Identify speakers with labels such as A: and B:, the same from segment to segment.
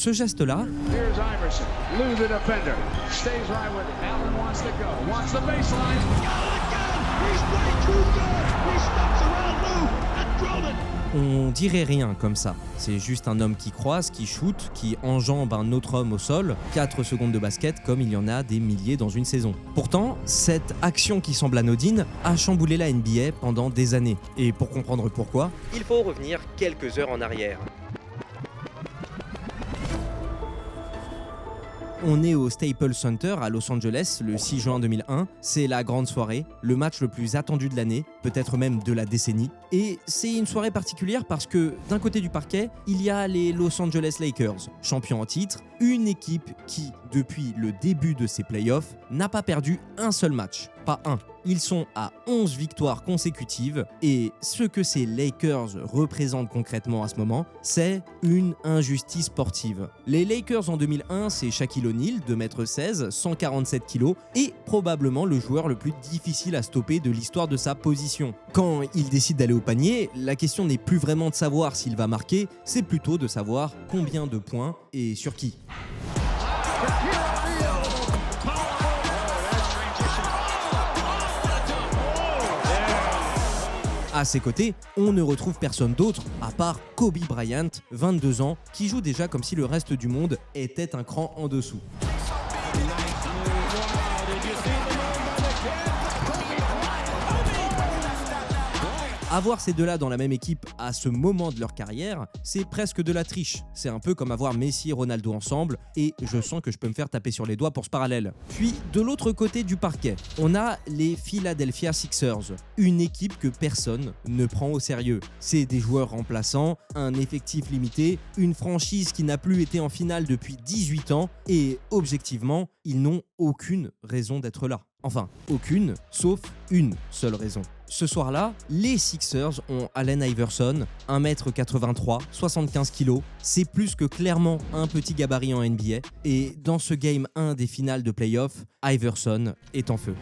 A: ce geste-là,
B: Here's Iverson. Lou the defender. Stays right with it. Allen wants to go. Wants the baseline.
C: He's way too good. He steps around Lou and drilled it.
A: on dirait rien comme ça. C'est juste un homme qui croise, qui shoot, qui enjambe un autre homme au sol, 4 secondes de basket comme il y en a des milliers dans une saison. Pourtant, cette action qui semble anodine a chamboulé la NBA pendant des années. Et pour comprendre pourquoi, il faut revenir quelques heures en arrière. On est au Staples Center à Los Angeles le 6 juin 2001. C'est la grande soirée, le match le plus attendu de l'année, peut-être même de la décennie. Et c'est une soirée particulière parce que d'un côté du parquet, il y a les Los Angeles Lakers, champions en titre, une équipe qui, depuis le début de ses playoffs, n'a pas perdu un seul match. Pas un. Ils sont à 11 victoires consécutives et ce que ces Lakers représentent concrètement à ce moment, c'est une injustice sportive. Les Lakers en 2001, c'est Shaquille O'Neal, 2m16, 147 kg et probablement le joueur le plus difficile à stopper de l'histoire de sa position. Quand il décide d'aller au panier, la question n'est plus vraiment de savoir s'il va marquer, c'est plutôt de savoir combien de points et sur qui. À ses côtés, on ne retrouve personne d'autre à part Kobe Bryant, 22 ans, qui joue déjà comme si le reste du monde était un cran en dessous. Avoir ces deux-là dans la même équipe à ce moment de leur carrière, c'est presque de la triche. C'est un peu comme avoir Messi et Ronaldo ensemble, et je sens que je peux me faire taper sur les doigts pour ce parallèle. Puis, de l'autre côté du parquet, on a les Philadelphia Sixers, une équipe que personne ne prend au sérieux. C'est des joueurs remplaçants, un effectif limité, une franchise qui n'a plus été en finale depuis 18 ans, et objectivement, ils n'ont aucune raison d'être là. Enfin, aucune, sauf une seule raison. Ce soir-là, les Sixers ont Allen Iverson, 1m83, 75 kg. C'est plus que clairement un petit gabarit en NBA. Et dans ce Game 1 des finales de playoff, Iverson est en feu.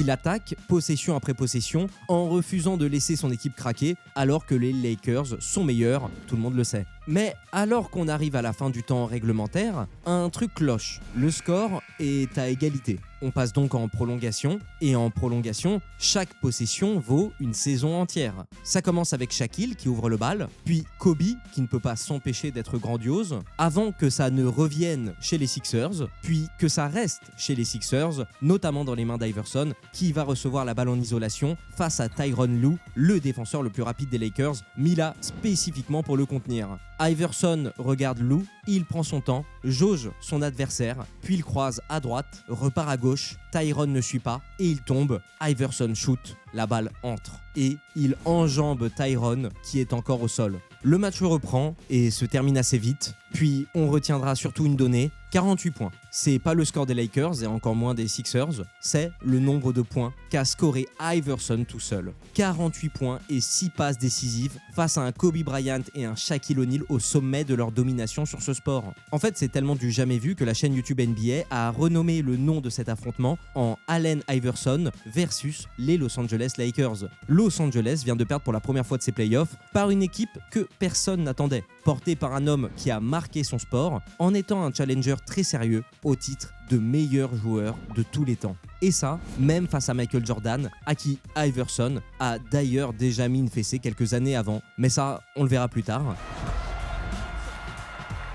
A: Il attaque, possession après possession, en refusant de laisser son équipe craquer, alors que les Lakers sont meilleurs, tout le monde le sait. Mais alors qu'on arrive à la fin du temps réglementaire, un truc cloche. Le score est à égalité. On passe donc en prolongation, et en prolongation, chaque possession vaut une saison entière. Ça commence avec Shaquille qui ouvre le bal, puis Kobe qui ne peut pas s'empêcher d'être grandiose, avant que ça ne revienne chez les Sixers, puis que ça reste chez les Sixers, notamment dans les mains d'Iverson, qui va recevoir la balle en isolation face à Tyronn Lue, le défenseur le plus rapide des Lakers, mis là spécifiquement pour le contenir. Iverson regarde Lue, il prend son temps, jauge son adversaire, puis il croise à droite, repart à gauche, Tyronn ne suit pas et il tombe. Iverson shoot, la balle entre et il enjambe Tyronn qui est encore au sol. Le match reprend et se termine assez vite, puis on retiendra surtout une donnée, 48 points. C'est pas le score des Lakers et encore moins des Sixers, c'est le nombre de points qu'a scoré Iverson tout seul. 48 points et 6 passes décisives face à un Kobe Bryant et un Shaquille O'Neal au sommet de leur domination sur ce sport. En fait, c'est tellement du jamais vu que la chaîne YouTube NBA a renommé le nom de cet affrontement en Allen Iverson versus les Los Angeles Lakers. Los Angeles vient de perdre pour la première fois de ses playoffs par une équipe que personne n'attendait, portée par un homme qui a marqué son sport en étant un challenger très sérieux au titre de meilleur joueur de tous les temps. Et ça, même face à Michael Jordan, à qui Iverson a d'ailleurs déjà mis une fessée quelques années avant. Mais ça, on le verra plus tard.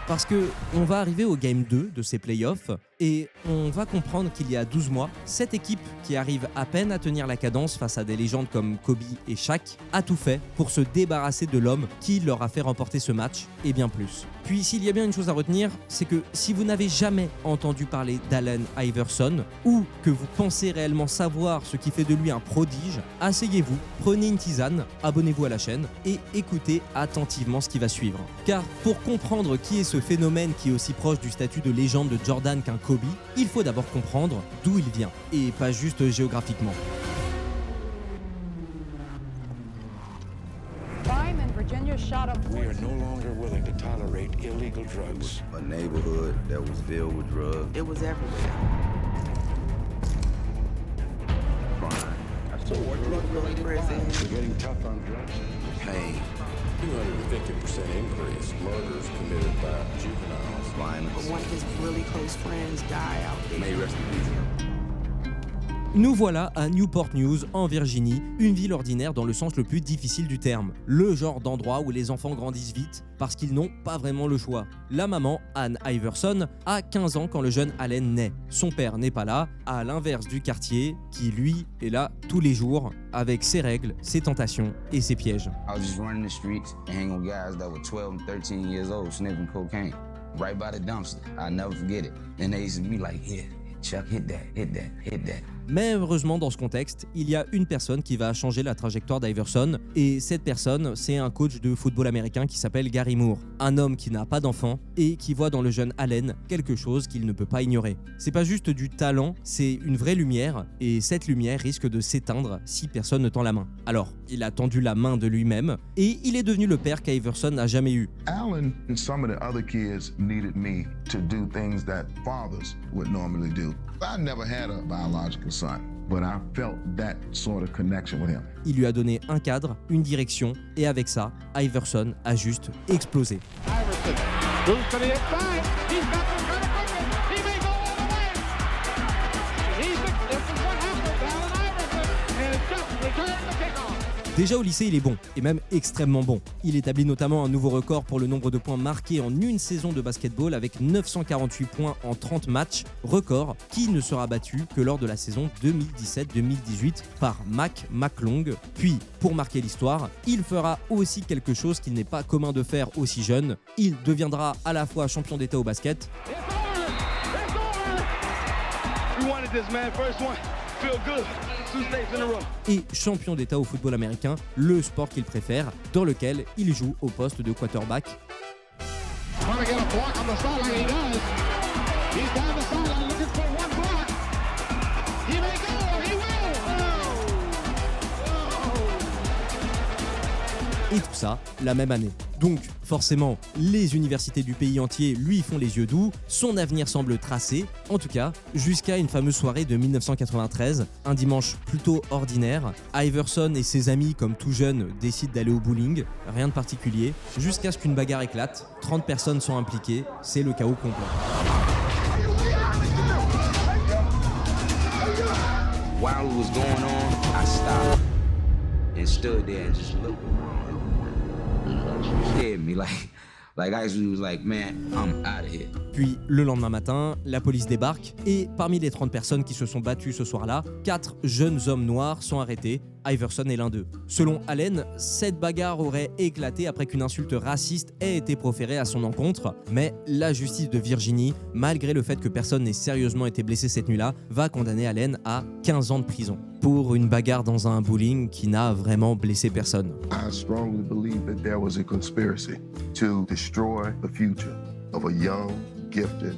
A: Parce que on va arriver au Game 2 de ces playoffs et on va comprendre qu'il y a 12 mois, cette équipe qui arrive à peine à tenir la cadence face à des légendes comme Kobe et Shaq a tout fait pour se débarrasser de l'homme qui leur a fait remporter ce match et bien plus. Puis s'il y a bien une chose à retenir, c'est que si vous n'avez jamais entendu parler d'Allen Iverson ou que vous pensez réellement savoir ce qui fait de lui un prodige, asseyez-vous, prenez une tisane, abonnez-vous à la chaîne et écoutez attentivement ce qui va suivre. Car pour comprendre qui est ce phénomène qui est aussi proche du statut de légende de Jordan qu'un Kobe, il faut d'abord comprendre d'où il vient, et pas juste géographiquement.
D: Crime in Virginia shot up.
E: We are no longer willing to tolerate illegal drugs.
F: A neighborhood that was filled with drugs.
G: It was everywhere.
F: go to prison.
E: They're getting tough on drugs.
G: Hey,
E: 250% increase. Murders committed by juveniles.
G: fine.
F: But one of his really close friends died out there.
G: May rest in peace.
A: Nous voilà à Newport News, en Virginie, une ville ordinaire dans le sens le plus difficile du terme. Le genre d'endroit où les enfants grandissent vite parce qu'ils n'ont pas vraiment le choix. La maman, Ann Iverson, a 15 ans quand le jeune Allen naît. Son père n'est pas là, à l'inverse du quartier, qui lui est là tous les jours, avec ses règles, ses tentations et ses pièges.
G: I was just running the streets and hanging with guys that were 12 and 13 years old, sniffing cocaine, right by the dumpster. I'll never forget it. And they used to be like, here, Chuck, hit that, hit that, hit that.
A: Mais heureusement, dans ce contexte, il y a une personne qui va changer la trajectoire d'Iverson, et cette personne, c'est un coach de football américain qui s'appelle Gary Moore, un homme qui n'a pas d'enfant et qui voit dans le jeune Allen quelque chose qu'il ne peut pas ignorer. C'est pas juste du talent, c'est une vraie lumière, et cette lumière risque de s'éteindre si personne ne tend la main. Alors, il a tendu la main de lui-même, et il est devenu le père qu'Iverson n'a jamais eu.
H: Alan and some of the other kids needed me to do things that fathers would normally do. I never had a biological son, but I felt that sort of connection with him.
A: Il lui a donné un cadre, une direction, et avec ça, Iverson a juste explosé.
B: Iverson moves to the inside. He's got some kind of cooking. He may go all the way. This is what happens to Allen Iverson. And just return the kickoff.
A: Déjà au lycée, il est bon, et même extrêmement bon. Il établit notamment un nouveau record pour le nombre de points marqués en une saison de basketball avec 948 points en 30 matchs, record qui ne sera battu que lors de la saison 2017-2018 par Mac McClung. Puis, pour marquer l'histoire, il fera aussi quelque chose qu'il n'est pas commun de faire aussi jeune. Il deviendra à la fois champion d'État au basket,
B: It's over. It's over.
C: We wanted this, man. First one. Feel good. 2 states in a row.
A: et champion d'État au football américain, le sport qu'il préfère, dans lequel il joue au poste de quarterback.
B: Trying to get a block on the sideline. He does. He's down the sideline looking for one block. He may go. He will.
A: Et tout ça la même année. Donc forcément, les universités du pays entier lui font les yeux doux, son avenir semble tracé, en tout cas jusqu'à une fameuse soirée de 1993, un dimanche plutôt ordinaire. Iverson et ses amis, comme tout jeune, décident d'aller au bowling, rien de particulier, jusqu'à ce qu'une bagarre éclate, 30 personnes sont impliquées, c'est le chaos complet.
G: While it was going on, I stopped and stood there and just looked. It scared me, like I was like, man, I'm out of here.
A: Puis le lendemain matin, la police débarque et parmi les 30 personnes qui se sont battues ce soir-là, 4 jeunes hommes noirs sont arrêtés. Iverson est l'un d'eux. Selon Allen, cette bagarre aurait éclaté après qu'une insulte raciste ait été proférée à son encontre, mais la justice de Virginie, malgré le fait que personne n'ait sérieusement été blessé cette nuit-là, va condamner Allen à 15 ans de prison pour une bagarre dans un bowling qui n'a vraiment blessé personne.
H: I strongly believe that there was a conspiracy to destroy the future of a young, gifted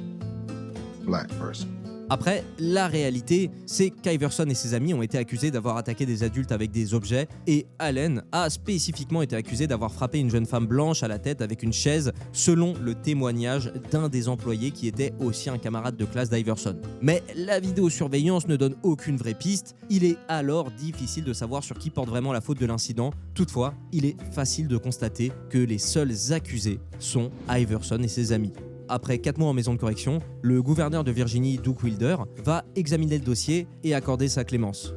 H: black person.
A: Après, la réalité, c'est qu'Iverson et ses amis ont été accusés d'avoir attaqué des adultes avec des objets et Allen a spécifiquement été accusé d'avoir frappé une jeune femme blanche à la tête avec une chaise, selon le témoignage d'un des employés qui était aussi un camarade de classe d'Iverson. Mais la vidéosurveillance ne donne aucune vraie piste, il est alors difficile de savoir sur qui porte vraiment la faute de l'incident. Toutefois, il est facile de constater que les seuls accusés sont Iverson et ses amis. Après 4 mois en maison de correction, le gouverneur de Virginie, Doug Wilder, va examiner le dossier et accorder sa clémence.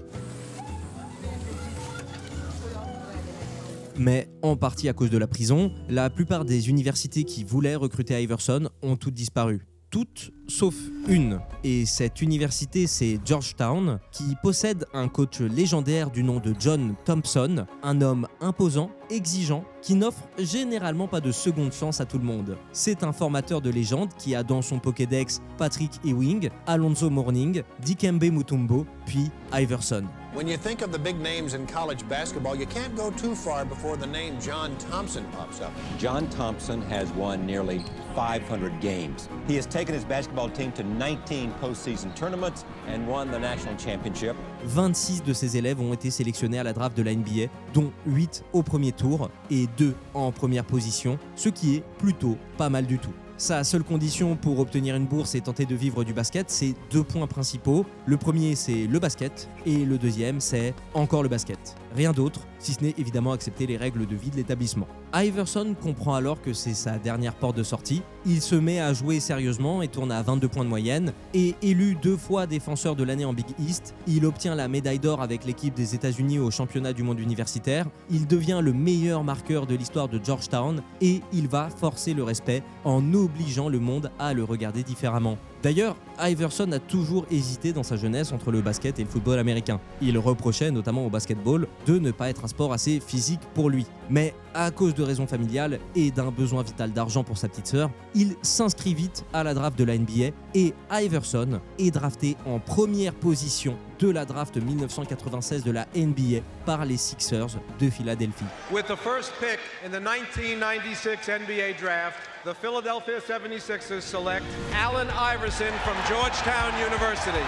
A: Mais en partie à cause de la prison, la plupart des universités qui voulaient recruter Iverson ont toutes disparu. Toutes sauf une. Et cette université, c'est Georgetown, qui possède un coach légendaire du nom de John Thompson, un homme imposant, exigeant, qui n'offre généralement pas de seconde chance à tout le monde. C'est un formateur de légende qui a dans son Pokédex Patrick Ewing, Alonzo Mourning, Dikembe Mutombo, puis Iverson.
I: When you think of the big names in college basketball, you can't go too far before the name John Thompson pops up.
J: John Thompson has won nearly 500 games. He has taken his basketball team to 19 postseason tournaments and won the national championship.
A: 26 de ses élèves ont été sélectionnés à la draft de la NBA, dont 8 au premier tour et 2 en première position, ce qui est plutôt pas mal du tout. Sa seule condition pour obtenir une bourse et tenter de vivre du basket, c'est 2 points principaux. Le premier, c'est le basket, et le deuxième, c'est encore le basket. Rien d'autre, si ce n'est évidemment accepter les règles de vie de l'établissement. Iverson comprend alors que c'est sa dernière porte de sortie. Il se met à jouer sérieusement et tourne à 22 points de moyenne. Et élu 2 fois défenseur de l'année en Big East, il obtient la médaille d'or avec l'équipe des États-Unis au championnat du monde universitaire. Il devient le meilleur marqueur de l'histoire de Georgetown et il va forcer le respect en obligeant le monde à le regarder différemment. D'ailleurs, Iverson a toujours hésité dans sa jeunesse entre le basket et le football américain. Il reprochait notamment au basketball de ne pas être un sport assez physique pour lui. Mais à cause de raisons familiales et d'un besoin vital d'argent pour sa petite sœur, il s'inscrit vite à la draft de la NBA et Iverson est drafté en première position de la draft 1996 de la NBA par les Sixers de Philadelphie.
K: With the first pick in the 1996 NBA draft, the Philadelphia 76ers select Allen Iverson from Georgetown University.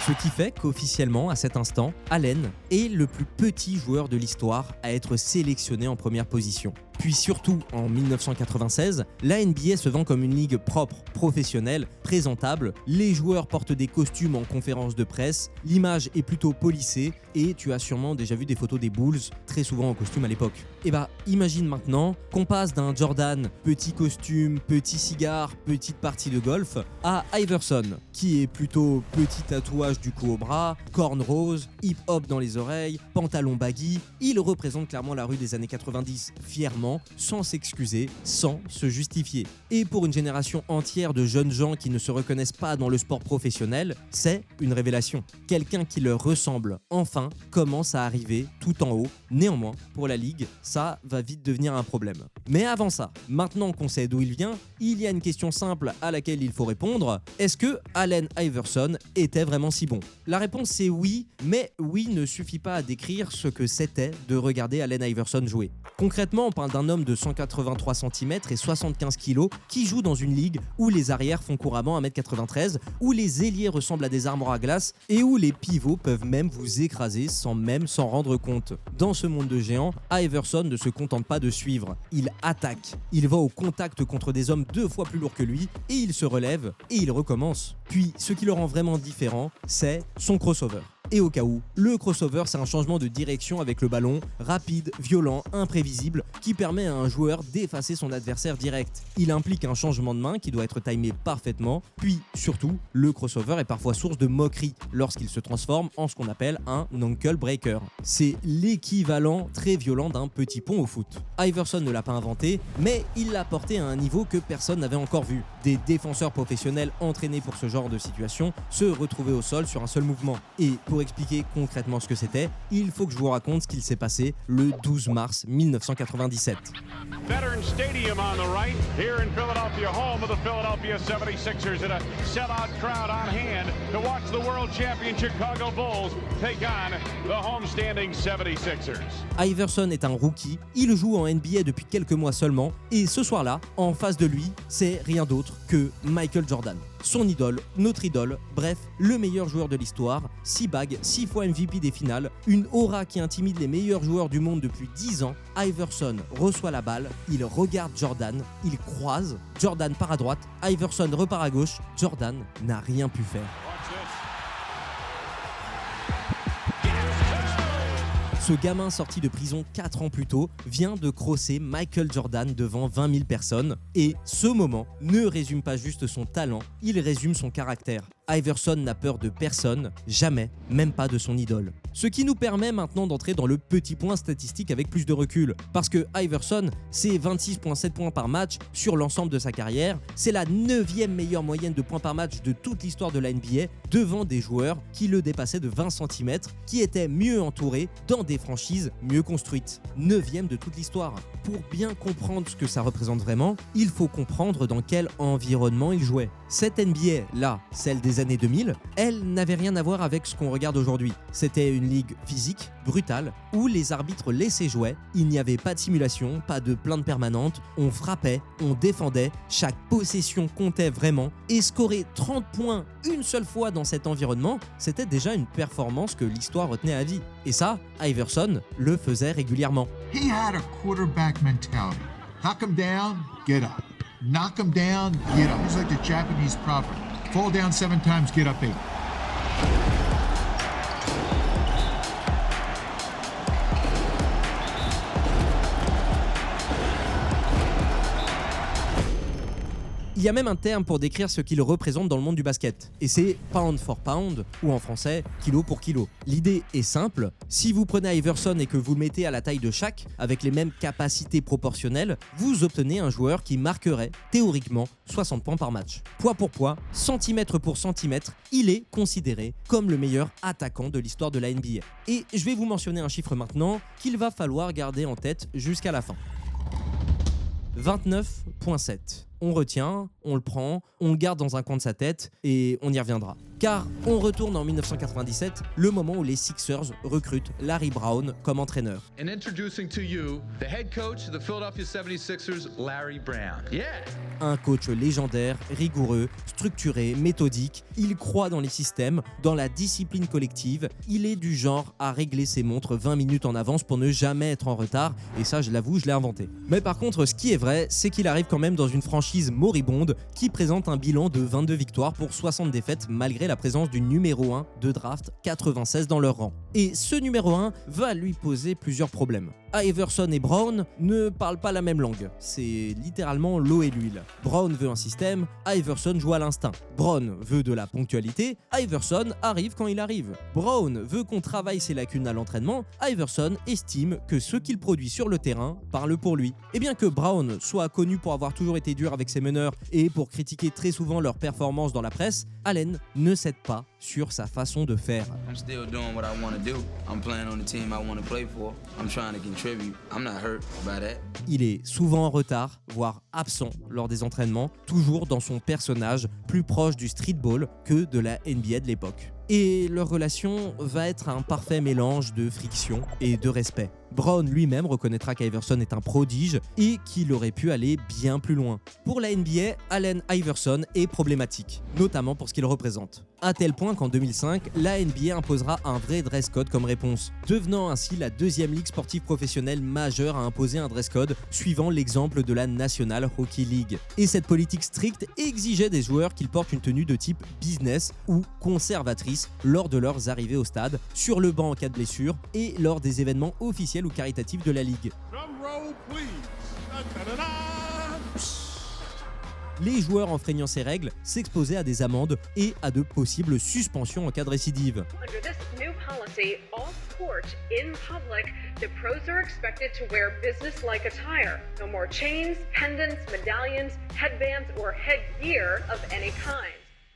A: Ce qui fait qu'officiellement, à cet instant, Allen est le plus petit joueur de l'histoire à être sélectionné en première position. Puis surtout, en 1996, la NBA se vend comme une ligue propre, professionnelle, présentable. Les joueurs portent des costumes en conférence de presse, l'image est plutôt polissée et tu as sûrement déjà vu des photos des Bulls, très souvent en costume à l'époque. Et bah, imagine maintenant qu'on passe d'un Jordan, petit costume, petit cigare, petite partie de golf, à Iverson, qui est plutôt petit tatouage du cou au bras, cornrows, hip-hop dans les oreilles, pantalon baggy. Il représente clairement la rue des années 90, fièrement, sans s'excuser, sans se justifier. Et pour une génération entière de jeunes gens qui ne se reconnaissent pas dans le sport professionnel, c'est une révélation. Quelqu'un qui leur ressemble, enfin, commence à arriver tout en haut. Néanmoins, pour la ligue, ça va vite devenir un problème. Mais avant ça, maintenant qu'on sait d'où il vient, il y a une question simple à laquelle il faut répondre. Est-ce que Allen Iverson était vraiment si bon ? La réponse c'est oui, mais oui ne suffit pas à décrire ce que c'était de regarder Allen Iverson jouer. Concrètement, on parle d'un homme de 183 cm et 75 kg qui joue dans une ligue où les arrières font couramment 1m93, où les ailiers ressemblent à des armoires à glace et où les pivots peuvent même vous écraser sans même s'en rendre compte. Dans ce monde de géants, Iverson ne se contente pas de suivre, il attaque. Il va au contact contre des hommes 2 fois plus lourds que lui et il se relève et il recommence. Puis, ce qui le rend vraiment différent, c'est son crossover. Et au cas où, le crossover c'est un changement de direction avec le ballon, rapide, violent, imprévisible, qui permet à un joueur d'effacer son adversaire direct. Il implique un changement de main qui doit être timé parfaitement, puis surtout, le crossover est parfois source de moquerie lorsqu'il se transforme en ce qu'on appelle un ankle breaker. C'est l'équivalent très violent d'un petit pont au foot. Iverson ne l'a pas inventé, mais il l'a porté à un niveau que personne n'avait encore vu. Des défenseurs professionnels entraînés pour ce genre de situation se retrouvaient au sol sur un seul mouvement. Et pour expliquer concrètement ce que c'était, il faut que je vous raconte ce qu'il s'est passé le 12 mars 1997.
B: Veteran Stadium on the right, here in Philadelphia, home of the Philadelphia 76ers, and a sellout crowd on hand to watch the world champion Chicago Bulls take on the homestanding 76ers.
A: Iverson est un rookie, il joue en NBA depuis quelques mois seulement, et ce soir-là, en face de lui, c'est rien d'autre que Michael Jordan. Son idole, notre idole, bref, le meilleur joueur de l'histoire, 6 bagues, 6 fois MVP des finales, une aura qui intimide les meilleurs joueurs du monde depuis 10 ans. Iverson reçoit la balle, il regarde Jordan, il croise, Jordan part à droite, Iverson repart à gauche, Jordan n'a rien pu faire. Ce gamin sorti de prison 4 ans plus tôt vient de crosser Michael Jordan devant 20 000 personnes. Et ce moment ne résume pas juste son talent, il résume son caractère. Iverson n'a peur de personne, jamais, même pas de son idole. Ce qui nous permet maintenant d'entrer dans le petit point statistique avec plus de recul. Parce que Iverson, c'est 26,7 points par match sur l'ensemble de sa carrière. C'est la 9e meilleure moyenne de points par match de toute l'histoire de la NBA, devant des joueurs qui le dépassaient de 20 cm, qui étaient mieux entourés dans des franchises mieux construites. 9e de toute l'histoire. Pour bien comprendre ce que ça représente vraiment, il faut comprendre dans quel environnement il jouait. Cette NBA, là, celle des années 2000, elle n'avait rien à voir avec ce qu'on regarde aujourd'hui. C'était une ligue physique, brutale, où les arbitres laissaient jouer, il n'y avait pas de simulation, pas de plainte permanente, on frappait, on défendait, chaque possession comptait vraiment, et scorer 30 points une seule fois dans cet environnement, c'était déjà une performance que l'histoire retenait à vie. Et ça, Iverson le faisait régulièrement.
L: He had a quarterback mentality. Knock him down, get up. Knock him down, get up. It's like the Japanese proverb. Fall down 7 times, get up 8.
A: Il y a même un terme pour décrire ce qu'il représente dans le monde du basket, et c'est pound for pound, ou en français, kilo pour kilo. L'idée est simple, si vous prenez Iverson et que vous le mettez à la taille de Shaq, avec les mêmes capacités proportionnelles, vous obtenez un joueur qui marquerait, théoriquement, 60 points par match. Poids pour poids, centimètre pour centimètre, il est considéré comme le meilleur attaquant de l'histoire de la NBA. Et je vais vous mentionner un chiffre maintenant qu'il va falloir garder en tête jusqu'à la fin. 29,7. On retient, on le prend, on le garde dans un coin de sa tête et on y reviendra. Car on retourne en 1997, le moment où les Sixers recrutent Larry Brown comme entraîneur.
M: And introducing to you the head coach of the Philadelphia 76ers, Larry Brown. Yeah!
A: Un coach légendaire, rigoureux, structuré, méthodique. Il croit dans les systèmes, dans la discipline collective. Il est du genre à régler ses montres 20 minutes en avance pour ne jamais être en retard. Et ça, je l'avoue, je l'ai inventé. Mais par contre, ce qui est vrai, c'est qu'il arrive quand même dans une franchise moribonde qui présente un bilan de 22 victoires pour 60 défaites malgré la présence du numéro 1 de draft 96 dans leur rang. Et ce numéro 1 va lui poser plusieurs problèmes. Iverson et Brown ne parlent pas la même langue. C'est littéralement l'eau et l'huile. Brown veut un système, Iverson joue à l'instinct. Brown veut de la ponctualité, Iverson arrive quand il arrive. Brown veut qu'on travaille ses lacunes à l'entraînement, Iverson estime que ce qu'il produit sur le terrain parle pour lui. Et bien que Brown soit connu pour avoir toujours été dur avec ses meneurs et pour critiquer très souvent leurs performances dans la presse, Allen ne cède pas sur sa façon de faire.
G: I'm still doing what I want to do. I'm playing on the team I want to play for. I'm trying to contribute. I'm not hurt by that.
A: Il est souvent en retard, voire absent lors des entraînements, toujours dans son personnage plus proche du streetball que de la NBA de l'époque. Et leur relation va être un parfait mélange de friction et de respect. Brown lui-même reconnaîtra qu'Iverson est un prodige et qu'il aurait pu aller bien plus loin. Pour la NBA, Allen Iverson est problématique, notamment pour ce qu'il représente. À tel point qu'en 2005, la NBA imposera un vrai dress code comme réponse, devenant ainsi la deuxième ligue sportive professionnelle majeure à imposer un dress code, suivant l'exemple de la National Hockey League. Et cette politique stricte exigeait des joueurs qu'ils portent une tenue de type business ou conservatrice lors de leurs arrivées au stade, sur le banc en cas de blessure et lors des événements officiels ou caritatifs de la ligue. Les joueurs enfreignant ces règles s'exposaient à des amendes et à de possibles suspensions en cas de récidive.
N: Under this new policy, all sport in public, the pros are expected to wear business-like attire. No more chains, pendants, medallions, headbands, or headgear of any kind.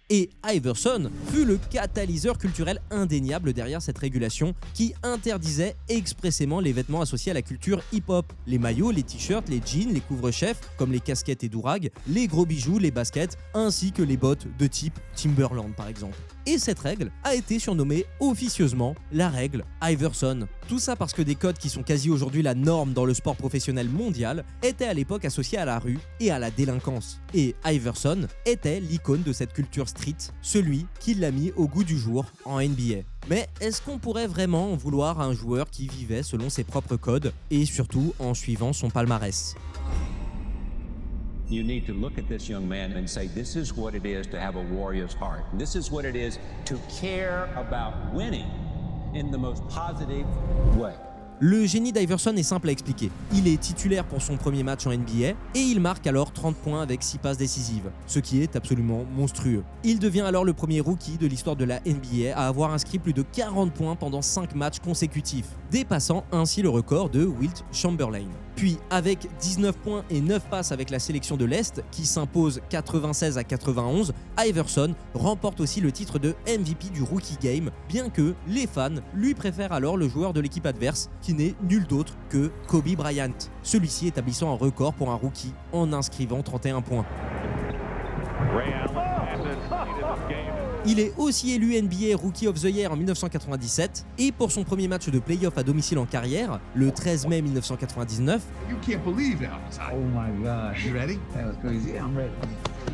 A: Et Iverson fut le catalyseur culturel indéniable derrière cette régulation qui interdisait expressément les vêtements associés à la culture hip-hop. Les maillots, les t-shirts, les jeans, les couvre-chefs comme les casquettes et dourags, les gros bijoux, les baskets, ainsi que les bottes de type Timberland par exemple. Et cette règle a été surnommée officieusement la règle Iverson. Tout ça parce que des codes qui sont quasi aujourd'hui la norme dans le sport professionnel mondial étaient à l'époque associés à la rue et à la délinquance. Et Iverson était l'icône de cette culture street, celui qui l'a mis au goût du jour en NBA. Mais est-ce qu'on pourrait vraiment en vouloir à un joueur qui vivait selon ses propres codes et surtout en suivant son palmarès ?
J: You need to look at this young man and say, this is what it is to have a warrior's heart. This is what it is to care about winning in the most positive way.
A: Le génie d'Iverson est simple à expliquer. Il est titulaire pour son premier match en NBA et il marque alors 30 points avec 6 passes décisives, ce qui est absolument monstrueux. Il devient alors le premier rookie de l'histoire de la NBA à avoir inscrit plus de 40 points pendant 5 matchs consécutifs, dépassant ainsi le record de Wilt Chamberlain. Puis, avec 19 points et 9 passes avec la sélection de l'Est, qui s'impose 96 à 91, Iverson remporte aussi le titre de MVP du Rookie Game, bien que les fans lui préfèrent alors le joueur de l'équipe adverse, qui n'est nul d'autre que Kobe Bryant, celui-ci établissant un record pour un rookie en inscrivant 31 points. Il est aussi élu NBA Rookie of the Year en 1997 et pour son premier match de play-off à domicile en carrière, le 13 mai 1999,
L: You can't believe that. Oh my gosh. You ready?
G: That was crazy. Yeah, I'm ready.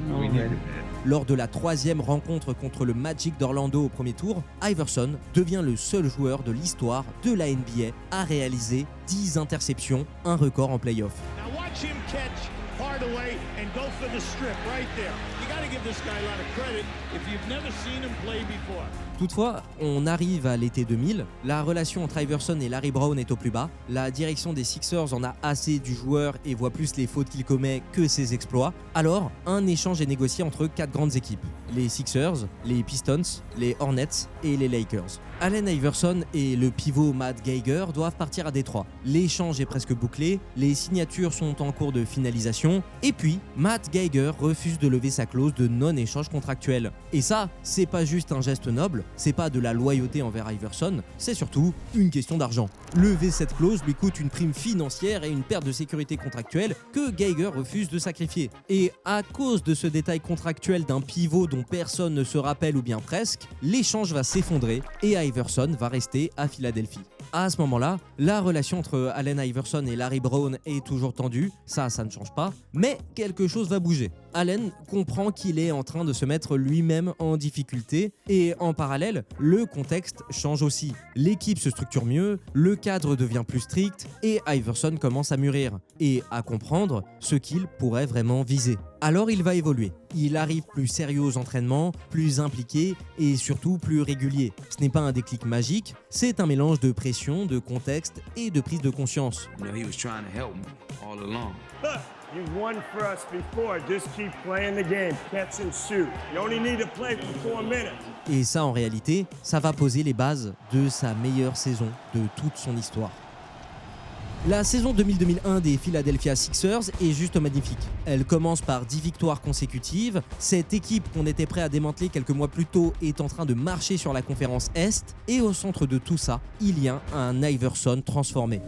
G: I'm ready.
A: lors de la 3e rencontre contre le Magic d'Orlando au premier tour, Iverson devient le seul joueur de l'histoire de la NBA à réaliser 10 interceptions, un record en play-off.
C: Now watch him catch Hardaway and go for the strip right there. You got to give this guy a lot of credit if you've never seen him play before.
A: Toutefois, on arrive à l'été 2000, la relation entre Iverson et Larry Brown est au plus bas, la direction des Sixers en a assez du joueur et voit plus les fautes qu'il commet que ses exploits, alors un échange est négocié entre 4 grandes équipes, les Sixers, les Pistons, les Hornets et les Lakers. Allen Iverson et le pivot Matt Geiger doivent partir à Détroit. L'échange est presque bouclé, les signatures sont en cours de finalisation, et puis Matt Geiger refuse de lever sa clause de non-échange contractuel. Et ça, c'est pas juste un geste noble, c'est pas de la loyauté envers Iverson, c'est surtout une question d'argent. Lever cette clause lui coûte une prime financière et une perte de sécurité contractuelle que Geiger refuse de sacrifier. Et à cause de ce détail contractuel d'un pivot dont personne ne se rappelle ou bien presque, l'échange va s'effondrer et Iverson va rester à Philadelphie. À ce moment-là, la relation entre Allen Iverson et Larry Brown est toujours tendue, ça ne change pas, mais quelque chose va bouger. Allen comprend qu'il est en train de se mettre lui-même en difficulté et en parallèle, le contexte change aussi. L'équipe se structure mieux, le cadre devient plus strict et Iverson commence à mûrir et à comprendre ce qu'il pourrait vraiment viser. Alors il va évoluer. Il arrive plus sérieux aux entraînements, plus impliqué et surtout plus régulier. Ce n'est pas un déclic magique, c'est un mélange de pression, de contexte et de prise de conscience.
G: He was trying to help me all along.
C: Look, you've won for us before. Just keep playing the game. Catch and shoot. You only need to play for 4 minutes.
A: Et ça, en réalité, ça va poser les bases de sa meilleure saison de toute son histoire. La saison 2000-2001 des Philadelphia Sixers est juste magnifique. Elle commence par 10 victoires consécutives. Cette équipe qu'on était prêt à démanteler quelques mois plus tôt est en train de marcher sur la conférence Est. Et au centre de tout ça, il y a un Iverson transformé.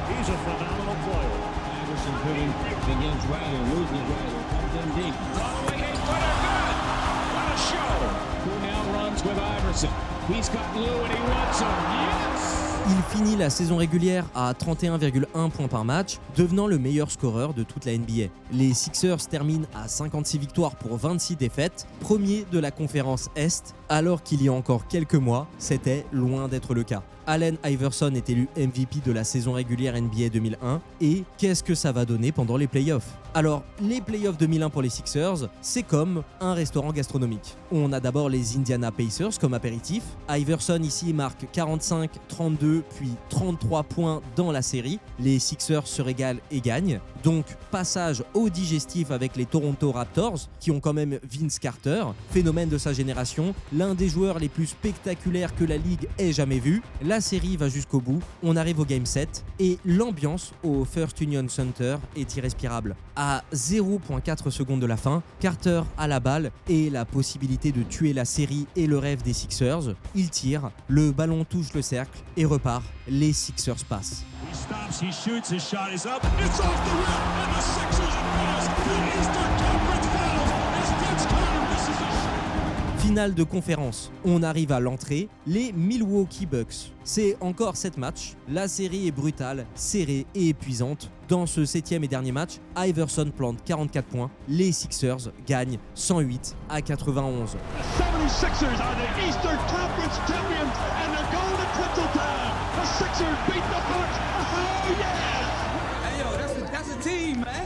C: He's a phenomenal player.
J: Iverson begins right and loses right. Comes in deep.
C: What a show!
J: Who now runs with Iverson? He's got Lou and he wants him. Yes!
A: Il finit la saison régulière à 31,1 points par match, devenant le meilleur scoreur de toute la NBA. Les Sixers terminent à 56 victoires pour 26 défaites, premier de la conférence Est, alors qu'il y a encore quelques mois, c'était loin d'être le cas. Allen Iverson est élu MVP de la saison régulière NBA 2001 et qu'est-ce que ça va donner pendant les playoffs ? Alors, les playoffs 2001 pour les Sixers, c'est comme un restaurant gastronomique. On a d'abord les Indiana Pacers comme apéritif. Iverson ici marque 45, 32 puis 33 points dans la série. Les Sixers se régalent et gagnent. Donc, passage au digestif avec les Toronto Raptors qui ont quand même Vince Carter, phénomène de sa génération, l'un des joueurs les plus spectaculaires que la ligue ait jamais vu. La série va jusqu'au bout, on arrive au Game 7 et l'ambiance au First Union Center est irrespirable. À 0,4 secondes de la fin, Carter a la balle et la possibilité de tuer la série et le rêve des Sixers. Il tire, le ballon touche le cercle et repart. Les Sixers passent.
C: He stops, he shoots, his shot is up. It's off the rim, and the Sixers advance to the Eastern Conference Finals as Vince Carter misses a shot.
A: Finale de conférence, on arrive à l'entrée, les Milwaukee Bucks. C'est encore 7 matchs, la série est brutale, serrée et épuisante. Dans ce 7e et dernier match, Iverson plante 44 points, les Sixers gagnent 108 à 91.
C: The 76ers are the Eastern Conference champions, and they're going to Tinseltown. The Sixers beat the Bucks. Oh yeah!
F: Hey yo, that's a team, man.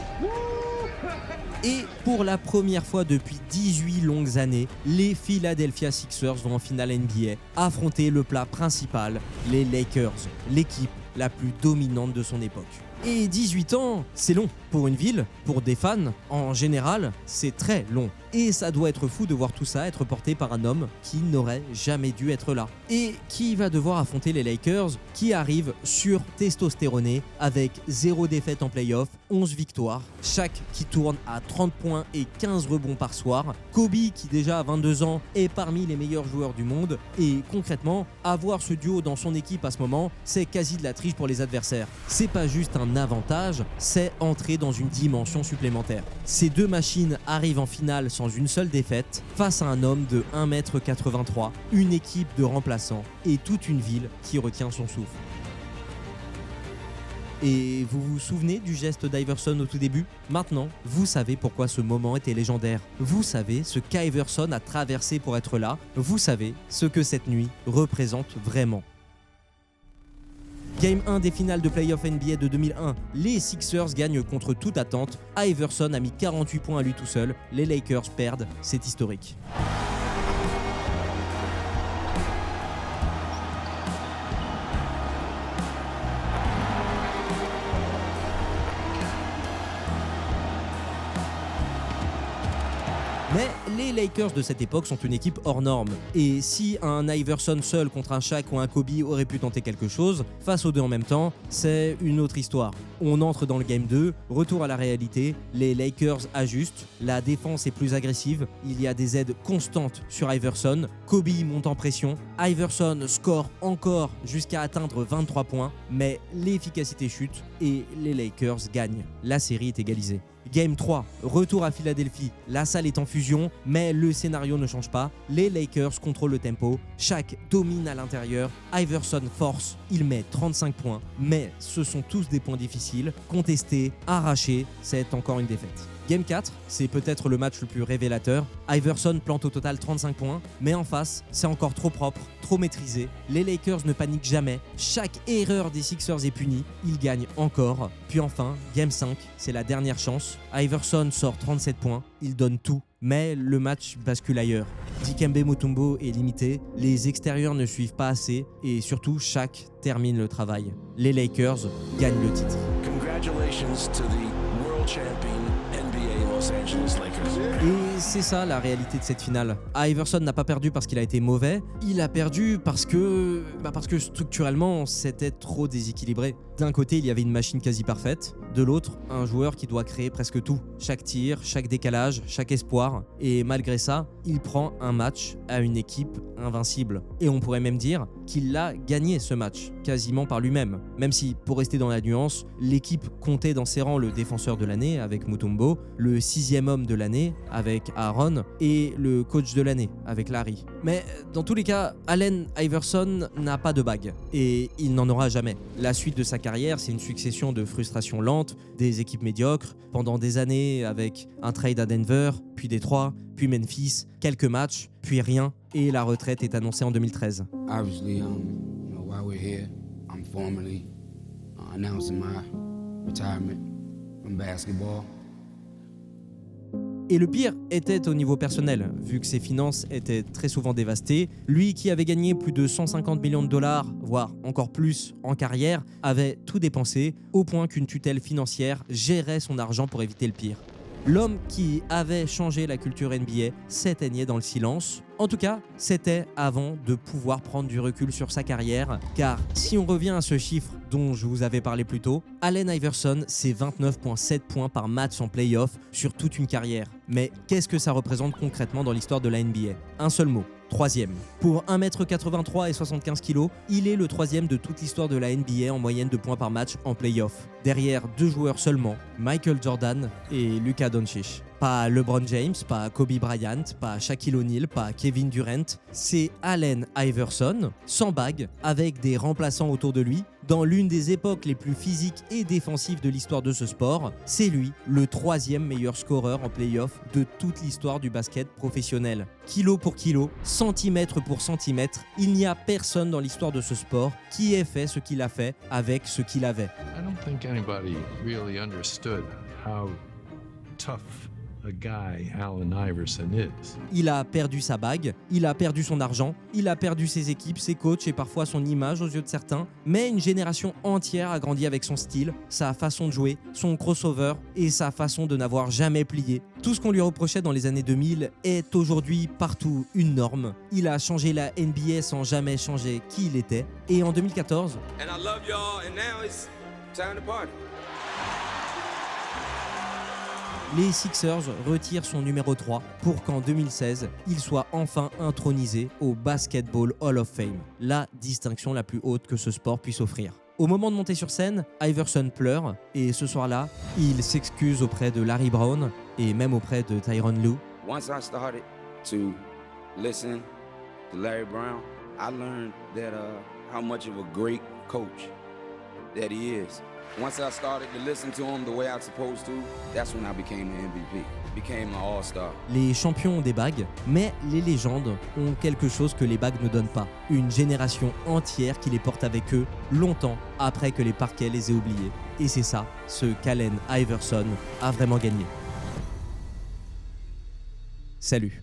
A: Et pour la première fois depuis 18 longues années, les Philadelphia Sixers vont en finale NBA affronter le plat principal, les Lakers, l'équipe la plus dominante de son époque. Et 18 ans, c'est long. Pour une ville, pour des fans, en général, c'est très long. Et ça doit être fou de voir tout ça être porté par un homme qui n'aurait jamais dû être là. Et qui va devoir affronter les Lakers qui arrivent sur-testostéronés avec 0 défaite en playoff, 11 victoires, chaque qui tourne à 30 points et 15 rebonds par soir. Kobe qui déjà à 22 ans est parmi les meilleurs joueurs du monde. Et concrètement, avoir ce duo dans son équipe à ce moment, c'est quasi de la triche pour les adversaires. C'est pas juste un avantage, c'est entrer dans une dimension supplémentaire. Ces deux machines arrivent en finale sans une seule défaite face à un homme de 1m83, une équipe de remplaçants et toute une ville qui retient son souffle. Et vous vous souvenez du geste d'Iverson au tout début ? Maintenant, vous savez pourquoi ce moment était légendaire. Vous savez ce qu'Iverson a traversé pour être là. Vous savez ce que cette nuit représente vraiment. Game 1 des finales de Playoff NBA de 2001, les Sixers gagnent contre toute attente. Iverson a mis 48 points à lui tout seul. Les Lakers perdent, c'est historique. Mais les Lakers de cette époque sont une équipe hors norme. Et si un Iverson seul contre un Shaq ou un Kobe aurait pu tenter quelque chose, face aux deux en même temps, c'est une autre histoire. On entre dans le Game 2, retour à la réalité, les Lakers ajustent, la défense est plus agressive, il y a des aides constantes sur Iverson, Kobe monte en pression, Iverson score encore jusqu'à atteindre 23 points, mais l'efficacité chute et les Lakers gagnent. La série est égalisée. Game 3, retour à Philadelphie. La salle est en fusion, mais le scénario ne change pas. Les Lakers contrôlent le tempo. Shaq domine à l'intérieur. Iverson force. Il met 35 points. Mais ce sont tous des points difficiles, contestés, arrachés. C'est encore une défaite. Game 4, c'est peut-être le match le plus révélateur. Iverson plante au total 35 points, mais en face, c'est encore trop propre, trop maîtrisé. Les Lakers ne paniquent jamais. Chaque erreur des Sixers est punie. Ils gagnent encore. Puis enfin, Game 5, c'est la dernière chance. Iverson sort 37 points. Il donne tout. Mais le match bascule ailleurs. Dikembe Mutombo est limité, les extérieurs ne suivent pas assez et surtout Shaq termine le travail. Les Lakers gagnent le titre.
O: Congratulations to the world champion NBA Los Angeles Lakers.
A: Et c'est ça la réalité de cette finale. Iverson n'a pas perdu parce qu'il a été mauvais, il a perdu parce que structurellement c'était trop déséquilibré. D'un côté, il y avait une machine quasi parfaite, de l'autre, un joueur qui doit créer presque tout. Chaque tir, chaque décalage, chaque espoir. Et malgré ça, il prend un match à une équipe invincible. Et on pourrait même dire qu'il a gagné ce match, quasiment par lui-même. Même si, pour rester dans la nuance, l'équipe comptait dans ses rangs le défenseur de l'année avec Mutombo, le 6e homme de l'année avec Aaron et le coach de l'année avec Larry. Mais dans tous les cas, Allen Iverson n'a pas de bague. Et il n'en aura jamais. La suite de sa carrière, c'est une succession de frustrations lentes, des équipes médiocres, pendant des années avec un trade à Denver, puis Détroit, puis Memphis, quelques matchs, puis rien, et la retraite est annoncée en 2013.
G: Obviously, while we're here, I'm formally announcing my retirement from basketball.
A: Et le pire était au niveau personnel, vu que ses finances étaient très souvent dévastées. Lui qui avait gagné plus de 150 millions de dollars, voire encore plus en carrière, avait tout dépensé, au point qu'une tutelle financière gérait son argent pour éviter le pire. L'homme qui avait changé la culture NBA s'éteignait dans le silence. En tout cas, c'était avant de pouvoir prendre du recul sur sa carrière, car si on revient à ce chiffre dont je vous avais parlé plus tôt, Allen Iverson, c'est 29,7 points par match en play-off sur toute une carrière. Mais qu'est-ce que ça représente concrètement dans l'histoire de la NBA ? Un seul mot. 3e. Pour 1m83 et 75 kg, il est le 3e de toute l'histoire de la NBA en moyenne de points par match en play-off. Derrière 2 joueurs seulement, Michael Jordan et Luka Doncic. Pas LeBron James, pas Kobe Bryant, pas Shaquille O'Neal, pas Kevin Durant. C'est Allen Iverson, sans bague, avec des remplaçants autour de lui. Dans l'une des époques les plus physiques et défensives de l'histoire de ce sport, c'est lui, le 3e meilleur scoreur en play-off de toute l'histoire du basket professionnel. Kilo pour kilo, centimètre pour centimètre, il n'y a personne dans l'histoire de ce sport qui ait fait ce qu'il a fait avec ce qu'il avait.
P: I don't think anybody really understood how tough a guy Allen Iverson is.
A: Il a perdu sa bague, il a perdu son argent, il a perdu ses équipes, ses coachs et parfois son image aux yeux de certains, mais une génération entière a grandi avec son style, sa façon de jouer, son crossover et sa façon de n'avoir jamais plié. Tout ce qu'on lui reprochait dans les années 2000 est aujourd'hui partout une norme. Il a changé la NBA sans jamais changer qui il était. Et en 2014,
Q: And I love y'all, and now it's time to party.
A: les Sixers retirent son numéro 3 pour qu'en 2016, il soit enfin intronisé au Basketball Hall of Fame, la distinction la plus haute que ce sport puisse offrir. Au moment de monter sur scène, Iverson pleure et ce soir-là, il s'excuse auprès de Larry Brown et même auprès de Tyronn Lue.
Q: Once I started to listen to Larry Brown, I learned that how much of a great coach that he is. Once I started to listen to him the way I was supposed to, that's when I became the MVP, became an all-star.
A: Les champions ont des bagues, mais les légendes ont quelque chose que les bagues ne donnent pas. Une génération entière qui les porte avec eux longtemps après que les parquets les aient oubliés. Et c'est ça, ce qu'Allen Iverson a vraiment gagné. Salut.